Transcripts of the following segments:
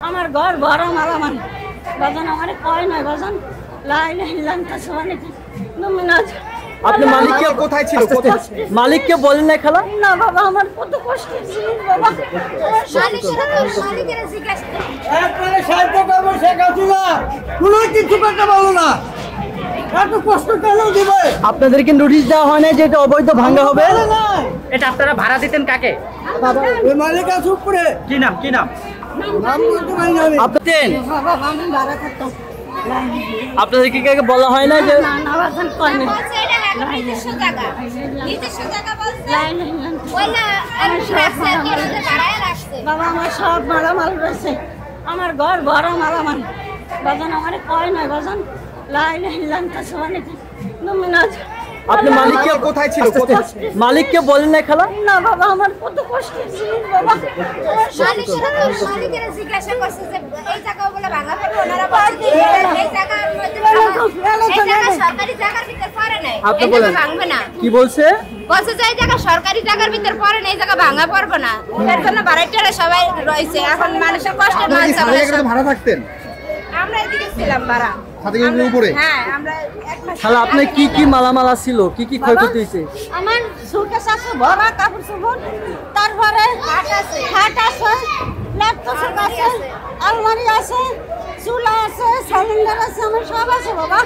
আমার ঘর ভরা মালামাল বাজান আমার কয় নয় বাজান লাইলা ইল্লান তাসওয়ানি নমিনাজ। আপনি মালিককে কোথায় ছিল? মালিককে বলেন না খালা? না বাবা আমার কত কষ্ট জিনিস বাবা। মালিকের জিজ্ঞাসা একবারে সাহায্য করবো শেখ হাসিনা, কোনো কিছু করতে পারবো না। এত কষ্ট কেন দিবে? আপনাদেরকে নোটিশ দেওয়া হয় না যে এটা অবৈধ ভাঙা হবে? এটা আপনারা ভাড়া দিতেন কাকে? ওই মালিক আছে উপরে, কি নাম কি নাম? নাম বলতে পারি না আমি। আপনি বাবা আমি ভাড়া করতাম। আপনাদেরকে কাকে বলা হয় না যে না না বাজান কয় না। বলছে এটা একটা নিজস্ব জায়গা, নিজস্ব জায়গা বলছে লাইলা ইল্লান ওইলা আর রাখছে কেন ভাড়ায় রাখছে। বাবা আমার সব মালামাল রয়েছে, আমার ঘর ভরা মালামাল বাজান আমার কয় নয় বাজান লাইলা ইল্লান তাসওয়ানি নমিনাজ। আপনি মালিককে কোথায় ছিল? মালিককে বলেন না খালা? না বাবা আমার কত কষ্ট জিনিস বাবা। মালিকের জিজ্ঞাসা করছে যে এই জায়গা বলে ভাঙা ফেলবে, ওনারা বলছে এই জায়গার মধ্যে এই জায়গা সরকারি জায়গার ভিতর পড়ে নাই, আপনি এই বলেন জায়গা ভাঙবে না। কি বলছে? বলছে যে এই জায়গা সরকারি জায়গার ভিতর পড়ে নাই, এই জায়গা ভাঙা পড়বে না। এর জন্য বাড়িটারা সবাই রয়েছে, এখন মানুষের কষ্টের মাঝে ভাড়া থাকতেন? আমরা এদিকে ছিলাম ভাড়া। উপরে? হ্যাঁ আমরা এক মাস। খালা আপনার কি কি মালামাল ছিল, কি কি ক্ষয়ক্ষতি হয়েছে? আমার সুটকেস আছে ভরা কাপড় চোপড়, তারপরে খাট আছে, ল্যাপটপ আছে, আলমারি আছে, চুলা আছে, সিলিন্ডার আছে, আমার সব আছে বাবা।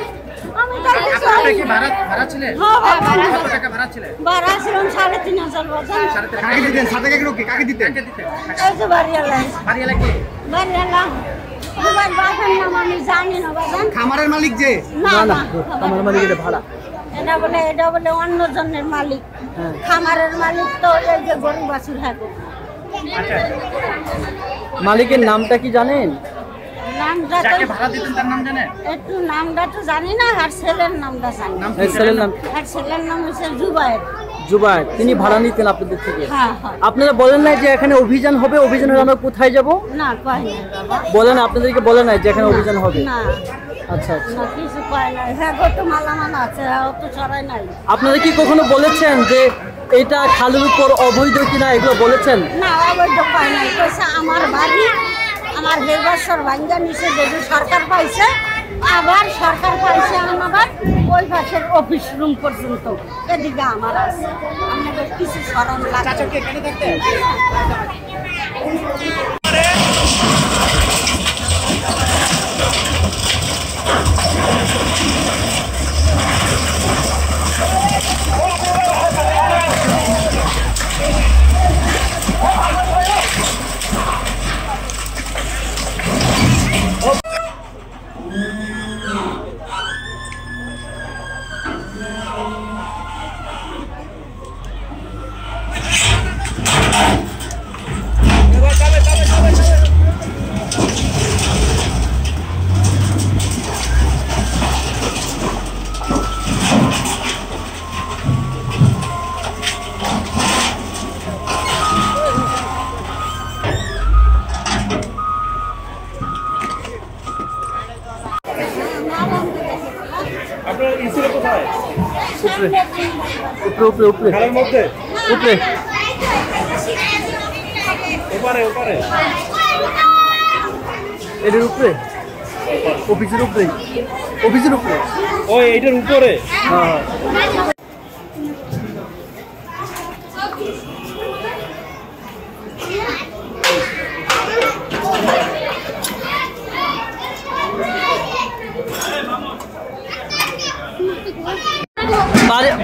আমি তার কিছু আপনারা কি ভাড়া ছিলেন? হ্যাঁ বাবা কত টাকা ভাড়া ছিলেন? ভাড়া ছিলাম 3,500 বাজান। কাকে দিতেন? সাথে কাকে দিতেন? কাকে দিতেন? এই যে বাড়িওয়ালা বাড়িওয়ালা কি? বাড়িওয়ালা আমার বাবার নাম আমি জানি না বাজান। খামারের মালিক যে? না না না আমার মালিক এটা ভাড়া। এটা বলে অন্য জনের মালিক, খামারের মালিক তো এই যে গরু বাছুর হ্যাঁ। আচ্ছা, মালিকের নামটা কি জানেন? নামটা যাকে তো ভাড়া দিতেন তার নাম জানেন? একটু নামটা তো জানি না, আর ছেলের নামটা জানি। এই ছেলের নাম আর ছেলের নাম হচ্ছে জুবায়ের। জুবায়ের। তিনি ভাড়া নিতেন আপনাদের থেকে? হ্যাঁ হ্যাঁ। আপনারা বলেন না যে এখানে অভিযান হবে, অভিযান হলে আমরা কোথায় যাব? না কয় নাই বাবা। বলেন, আপনাদেরকে বলে নাই যে এখানে অভিযান হবে? না আচ্ছা আচ্ছা। না কিছু কয় নাই, হ্যাঁ কত মালামাল আছে, অত ছড়াই নাই। আপনারা কি কখনো বলেছেন যে এটা খালের উপর অবৈধ কিনা, এগুলো বলেছেন? না অবৈধ কয় নাই, কইছে আমার বাড়ি, আমার হেবাসর ভাঙ্গা নিচে যদি সরকার পাইছে, আবার সরকার পাইছে আমার ওই পাশের অফিস রুম পর্যন্ত, এদিকে আমার আছে। আমাদের কিছু স্মরণ লাগে। এখানে থাকতেন? আপনার ইসিল কোথায়? উপরে উপরে উপরে খেলার মধ্যে? উপরে। ওপারে ওপারে? এটার উপরে, অফিসের উপরে, অফিসের উপরে। ওই এইটার উপরে? হ্যাঁ।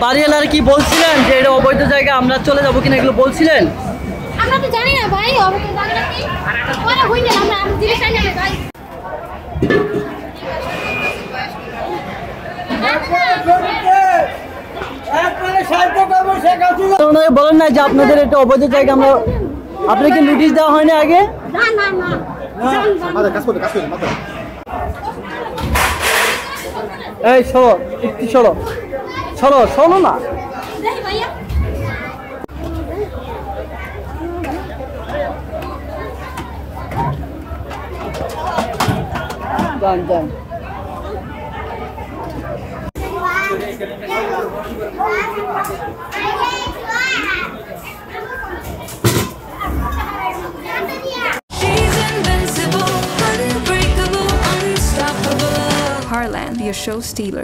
বাড়িওয়ালার কি বলছিলেন যে এটা অবৈধ জায়গা, আমরা চলে যাবো কিনা, এগুলো বলছিলেন? আমরা তো জানি না ভাই, হবে তো জানি না কি ওরা হইলে আমরা জিনিস আনি না ভাই। একবারে সাহায্য করবো শেখ হাসিনা। ওনারা বলেন না যে আপনাদের এটা অবৈধ জায়গা, আমরা আপনাকে নোটিশ দেওয়া হয়নি আগে? না না না কাজ করতে মাথা। এই সরো, একটু সরো সরো, শোনো না। দেখি ভাইয়া যান যান। She's invincible. Heartland, your show stealer.